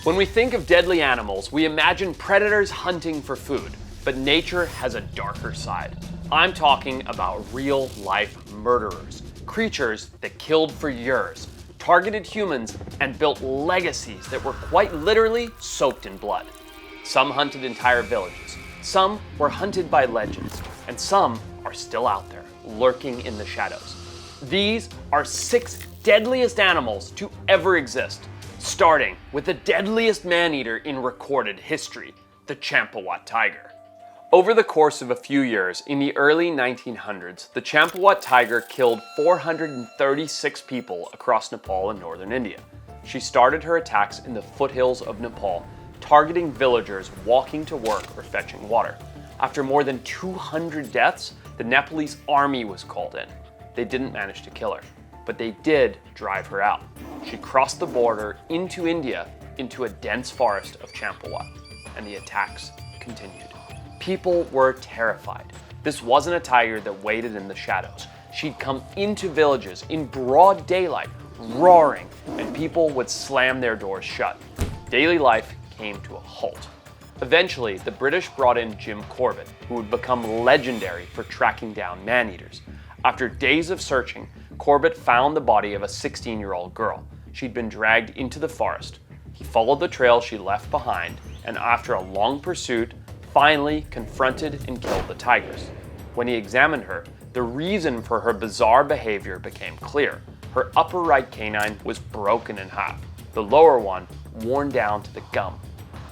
When we think of deadly animals, we imagine predators hunting for food, but nature has a darker side. I'm talking about real-life murderers, creatures that killed for years, targeted humans, and built legacies that were quite literally soaked in blood. Some hunted entire villages, some were hunted by legends, and some are still out there, lurking in the shadows. These are 6 deadliest animals to ever exist, starting with the deadliest man-eater in recorded history, the Champawat Tiger. Over the course of a few years, in the early 1900s, the Champawat Tiger killed 436 people across Nepal and northern India. She started her attacks in the foothills of Nepal, targeting villagers walking to work or fetching water. After more than 200 deaths, the Nepalese army was called in. They didn't manage to kill her, but they did drive her out. She crossed the border into India, into a dense forest of Champawat, and the attacks continued. People were terrified. This wasn't a tiger that waited in the shadows. She'd come into villages in broad daylight, roaring, and people would slam their doors shut. Daily life came to a halt. Eventually, the British brought in Jim Corbett, who would become legendary for tracking down man-eaters. After days of searching, Corbett found the body of a 16-year-old girl. She'd been dragged into the forest. He followed the trail she left behind, and after a long pursuit, finally confronted and killed the tigers. When he examined her, the reason for her bizarre behavior became clear. Her upper right canine was broken in half, the lower one worn down to the gum.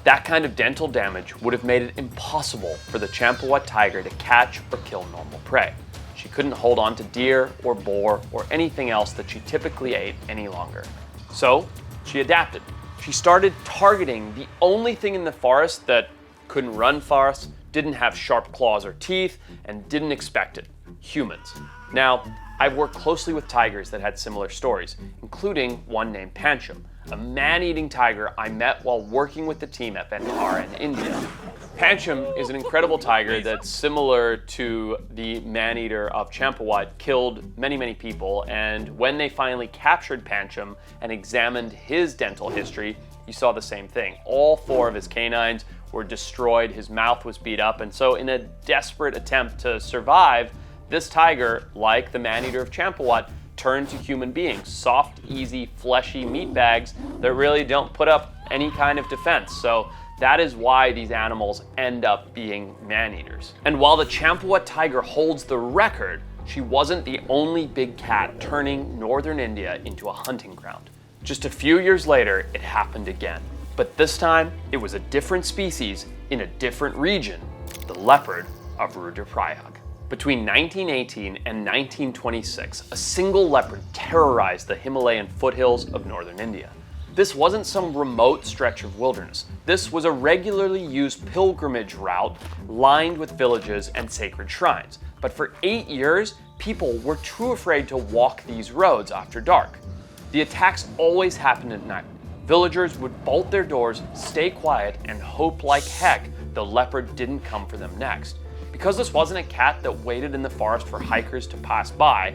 That kind of dental damage would have made it impossible for the Champawat tiger to catch or kill normal prey. She couldn't hold on to deer or boar or anything else that she typically ate any longer. So she adapted. She started targeting the only thing in the forest that couldn't run fast, didn't have sharp claws or teeth, and didn't expect it: humans. Now, I've worked closely with tigers that had similar stories, including one named Pancham, a man-eating tiger I met while working with the team at Bantara in India. Pancham is an incredible tiger that's similar to the man-eater of Champawat, killed many people, and when they finally captured Pancham and examined his dental history, you saw the same thing. All 4 of his canines were destroyed, his mouth was beat up, and so in a desperate attempt to survive, this tiger, like the man-eater of Champawat, turned to human beings, soft, easy, fleshy meat bags that really don't put up any kind of defense. So that is why these animals end up being man-eaters. And while the Champawat tiger holds the record, she wasn't the only big cat turning northern India into a hunting ground. Just a few years later, it happened again. But this time, it was a different species in a different region, the Leopard of Rudrapally. Between 1918 and 1926, a single leopard terrorized the Himalayan foothills of northern India. This wasn't some remote stretch of wilderness. This was a regularly used pilgrimage route lined with villages and sacred shrines. But for 8 years, people were too afraid to walk these roads after dark. The attacks always happened at night. Villagers would bolt their doors, stay quiet, and hope like heck the leopard didn't come for them next. Because this wasn't a cat that waited in the forest for hikers to pass by,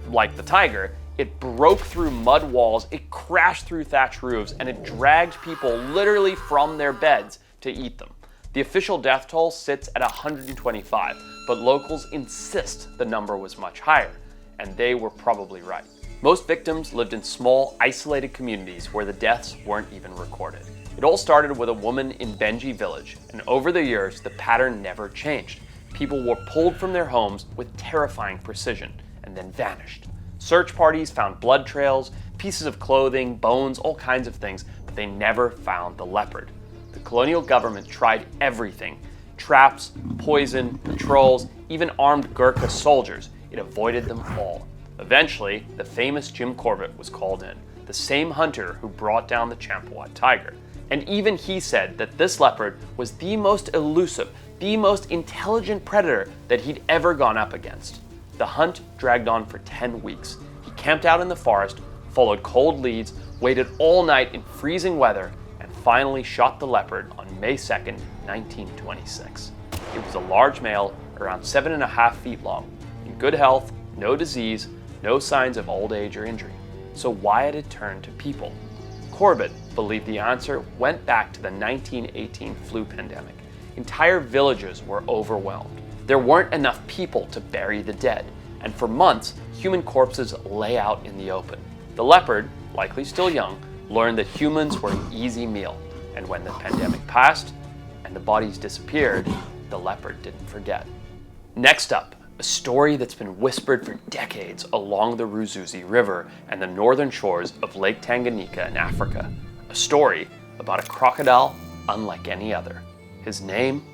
like the tiger, it broke through mud walls, it crashed through thatched roofs, and it dragged people literally from their beds to eat them. The official death toll sits at 125, but locals insist the number was much higher, and they were probably right. Most victims lived in small, isolated communities where the deaths weren't even recorded. It all started with a woman in Benji village, and over the years, the pattern never changed. People were pulled from their homes with terrifying precision and then vanished. Search parties found blood trails, pieces of clothing, bones, all kinds of things, but they never found the leopard. The colonial government tried everything: traps, poison, patrols, even armed Gurkha soldiers. It avoided them all. Eventually, the famous Jim Corbett was called in, the same hunter who brought down the Champawat tiger. And even he said that this leopard was the most elusive, the most intelligent predator that he'd ever gone up against. The hunt dragged on for 10 weeks. He camped out in the forest, followed cold leads, waited all night in freezing weather, and finally shot the leopard on May 2nd, 1926. It was a large male, around 7.5 feet long, in good health, no disease, no signs of old age or injury. So why had it turned to people? Corbett believe the answer went back to the 1918 flu pandemic. Entire villages were overwhelmed. There weren't enough people to bury the dead, and for months, human corpses lay out in the open. The leopard, likely still young, learned that humans were an easy meal, and when the pandemic passed and the bodies disappeared, the leopard didn't forget. Next up, a story that's been whispered for decades along the Ruzuzi River and the northern shores of Lake Tanganyika in Africa. A story about a crocodile unlike any other. His name,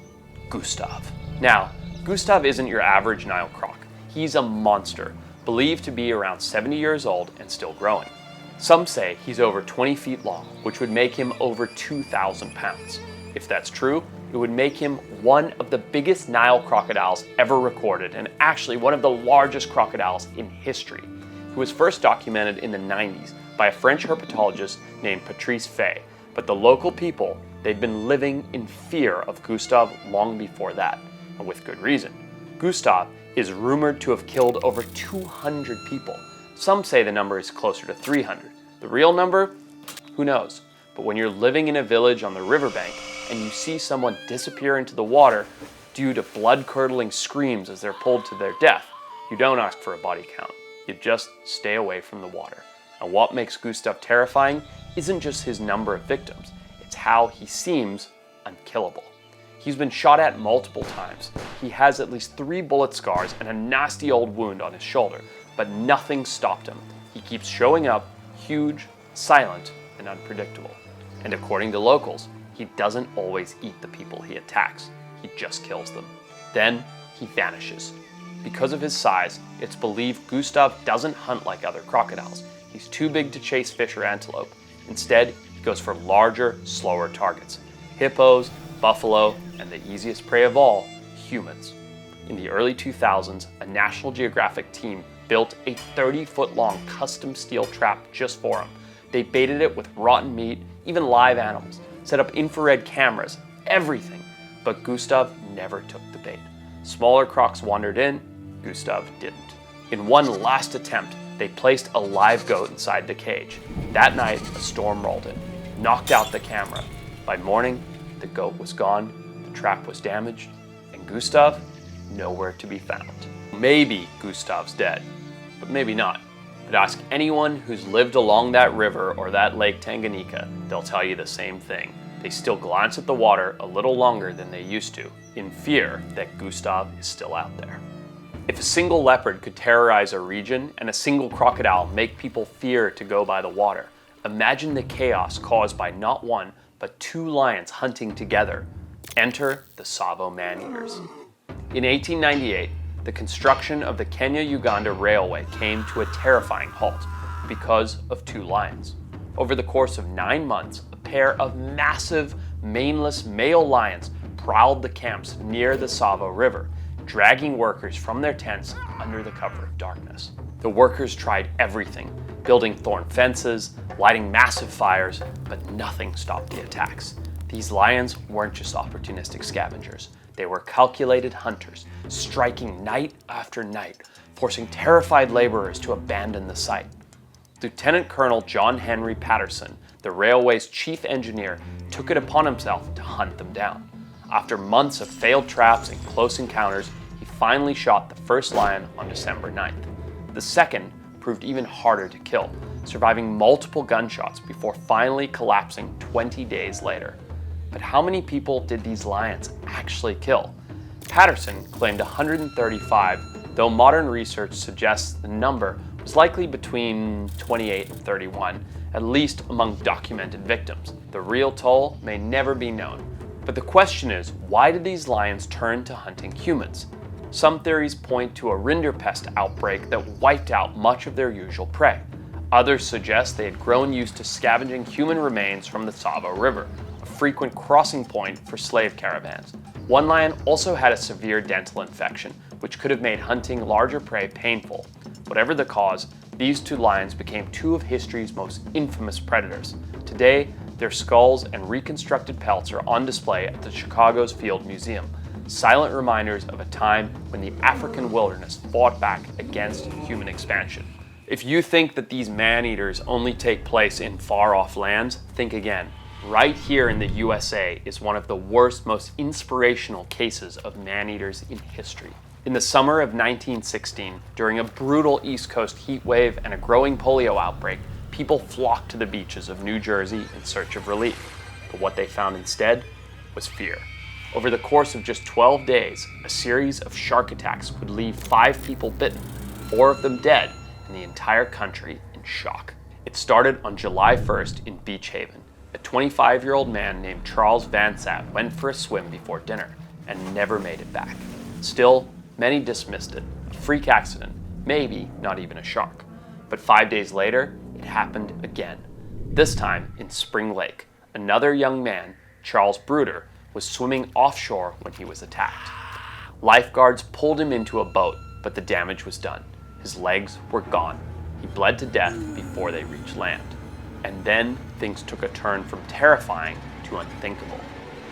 Gustav. Now, Gustav isn't your average Nile croc. He's a monster, believed to be around 70 years old and still growing. Some say he's over 20 feet long, which would make him over 2,000 pounds. If that's true, it would make him one of the biggest Nile crocodiles ever recorded, and actually one of the largest crocodiles in history. He was first documented in the 90s by a French herpetologist named Patrice Fay, but the local people, they'd been living in fear of Gustav long before that, and with good reason. Gustav is rumored to have killed over 200 people. Some say the number is closer to 300. The real number? Who knows? But when you're living in a village on the riverbank and you see someone disappear into the water due to blood-curdling screams as they're pulled to their death, you don't ask for a body count. You just stay away from the water. And what makes Gustav terrifying isn't just his number of victims, it's how he seems unkillable. He's been shot at multiple times. He has at least 3 bullet scars and a nasty old wound on his shoulder, but nothing stopped him. He keeps showing up, huge, silent, and unpredictable. And according to locals, he doesn't always eat the people he attacks. He just kills them. Then he vanishes. Because of his size, it's believed Gustav doesn't hunt like other crocodiles. He's too big to chase fish or antelope. Instead, he goes for larger, slower targets. Hippos, buffalo, and the easiest prey of all, humans. In the early 2000s, a National Geographic team built a 30-foot-long custom steel trap just for him. They baited it with rotten meat, even live animals, set up infrared cameras, everything. But Gustav never took the bait. Smaller crocs wandered in, Gustav didn't. In one last attempt, they placed a live goat inside the cage. That night, a storm rolled in, knocked out the camera. By morning, the goat was gone, the trap was damaged, and Gustav, nowhere to be found. Maybe Gustav's dead, but maybe not. But ask anyone who's lived along that river or that Lake Tanganyika, they'll tell you the same thing. They still glance at the water a little longer than they used to, in fear that Gustav is still out there. If a single leopard could terrorize a region and a single crocodile make people fear to go by the water, imagine the chaos caused by not one, but 2 lions hunting together. Enter the Savo man-eaters. In 1898, the construction of the Kenya-Uganda Railway came to a terrifying halt because of 2 lions. Over the course of 9 months, a pair of massive, maneless male lions prowled the camps near the Savo River, dragging workers from their tents under the cover of darkness. The workers tried everything, building thorn fences, lighting massive fires, but nothing stopped the attacks. These lions weren't just opportunistic scavengers. They were calculated hunters, striking night after night, forcing terrified laborers to abandon the site. Lieutenant Colonel John Henry Patterson, the railway's chief engineer, took it upon himself to hunt them down. After months of failed traps and close encounters, he finally shot the first lion on December 9th. The second proved even harder to kill, surviving multiple gunshots before finally collapsing 20 days later. But how many people did these lions actually kill? Patterson claimed 135, though modern research suggests the number was likely between 28 and 31, at least among documented victims. The real toll may never be known. But the question is, why did these lions turn to hunting humans? Some theories point to a rinderpest outbreak that wiped out much of their usual prey. Others suggest they had grown used to scavenging human remains from the Savo River, a frequent crossing point for slave caravans. One lion also had a severe dental infection, which could have made hunting larger prey painful. Whatever the cause, these 2 lions became 2 of history's most infamous predators. Today, their skulls and reconstructed pelts are on display at the Chicago's Field Museum, silent reminders of a time when the African wilderness fought back against human expansion. If you think that these man-eaters only take place in far-off lands, think again. Right here in the USA is one of the worst, most inspirational cases of man-eaters in history. In the summer of 1916, during a brutal East Coast heat wave and a growing polio outbreak, people flocked to the beaches of New Jersey in search of relief. But what they found instead was fear. Over the course of just 12 days, a series of shark attacks would leave 5 people bitten, 4 of them dead, and the entire country in shock. It started on July 1st in Beach Haven. A 25-year-old man named Charles Vansat went for a swim before dinner and never made it back. Still, many dismissed it, a freak accident, maybe not even a shark. But 5 days later, it happened again. This time in Spring Lake, another young man, Charles Bruder, was swimming offshore when he was attacked. Lifeguards pulled him into a boat, but the damage was done. His legs were gone. He bled to death before they reached land. And then things took a turn from terrifying to unthinkable.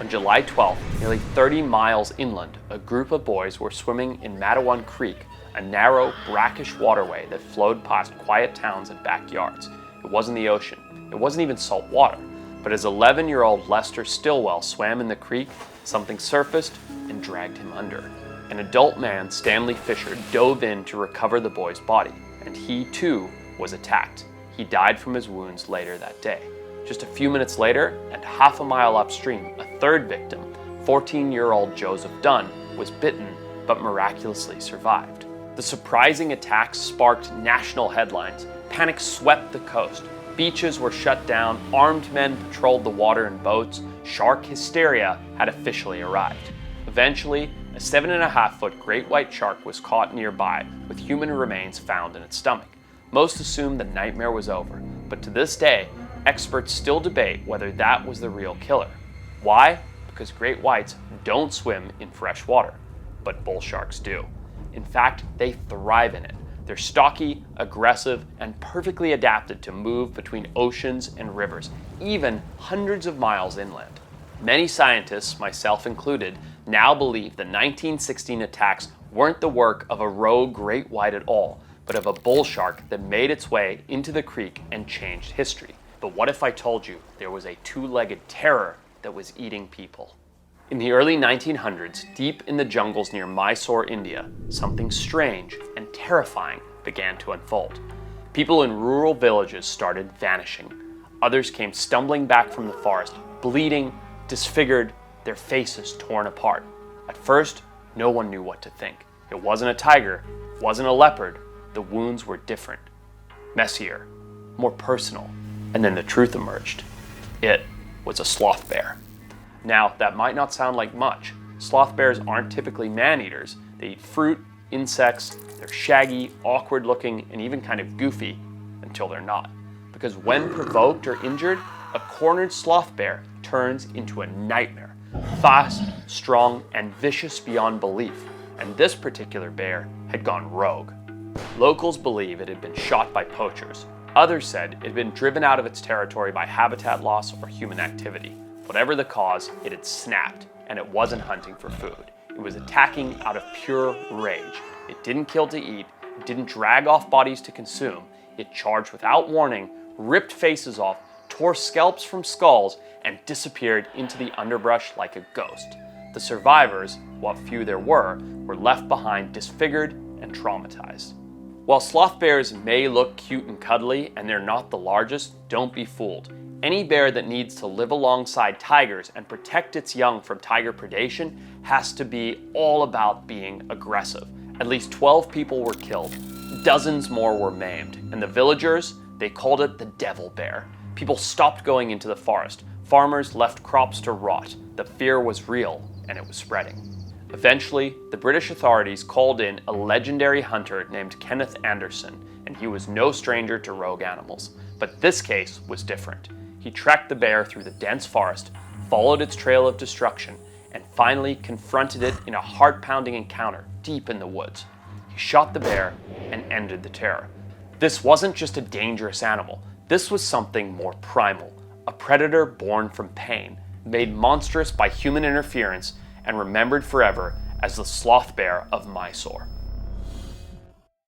On July 12th, nearly 30 miles inland, a group of boys were swimming in Matawan Creek, a narrow, brackish waterway that flowed past quiet towns and backyards. It wasn't the ocean. It wasn't even salt water. But as 11-year-old Lester Stillwell swam in the creek, something surfaced and dragged him under. An adult man, Stanley Fisher, dove in to recover the boy's body, and he, too, was attacked. He died from his wounds later that day. Just a few minutes later, and half a mile upstream, a third victim, 14-year-old Joseph Dunn, was bitten but miraculously survived. The surprising attacks sparked national headlines. Panic swept the coast. Beaches were shut down, armed men patrolled the water in boats, shark hysteria had officially arrived. Eventually, a 7.5-foot great white shark was caught nearby, with human remains found in its stomach. Most assumed the nightmare was over, but to this day, experts still debate whether that was the real killer. Why? Because great whites don't swim in fresh water, but bull sharks do. In fact, they thrive in it. They're stocky, aggressive, and perfectly adapted to move between oceans and rivers, even hundreds of miles inland. Many scientists, myself included, now believe the 1916 attacks weren't the work of a rogue great white at all, but of a bull shark that made its way into the creek and changed history. But what if I told you there was a two-legged terror that was eating people? In the early 1900s, deep in the jungles near Mysore, India, something strange and terrifying began to unfold. People in rural villages started vanishing. Others came stumbling back from the forest, bleeding, disfigured, their faces torn apart. At first, no one knew what to think. It wasn't a tiger, it wasn't a leopard. The wounds were different, messier, more personal. And then the truth emerged. It was a sloth bear. Now, that might not sound like much. Sloth bears aren't typically man-eaters. They eat fruit, insects, they're shaggy, awkward-looking, and even kind of goofy until they're not. Because when provoked or injured, a cornered sloth bear turns into a nightmare. Fast, strong, and vicious beyond belief. And this particular bear had gone rogue. Locals believe it had been shot by poachers. Others said it had been driven out of its territory by habitat loss or human activity. Whatever the cause, it had snapped, and it wasn't hunting for food. It was attacking out of pure rage. It didn't kill to eat, it didn't drag off bodies to consume. It charged without warning, ripped faces off, tore scalps from skulls, and disappeared into the underbrush like a ghost. The survivors, what few there were left behind disfigured and traumatized. While sloth bears may look cute and cuddly, and they're not the largest, don't be fooled. Any bear that needs to live alongside tigers and protect its young from tiger predation has to be all about being aggressive. At least 12 people were killed, dozens more were maimed, and the villagers, they called it the devil bear. People stopped going into the forest. Farmers left crops to rot. The fear was real, and it was spreading. Eventually, the British authorities called in a legendary hunter named Kenneth Anderson, and he was no stranger to rogue animals. But this case was different. He tracked the bear through the dense forest, followed its trail of destruction, and finally confronted it in a heart-pounding encounter deep in the woods. He shot the bear and ended the terror. This wasn't just a dangerous animal. This was something more primal, a predator born from pain, made monstrous by human interference, and remembered forever as the sloth bear of Mysore.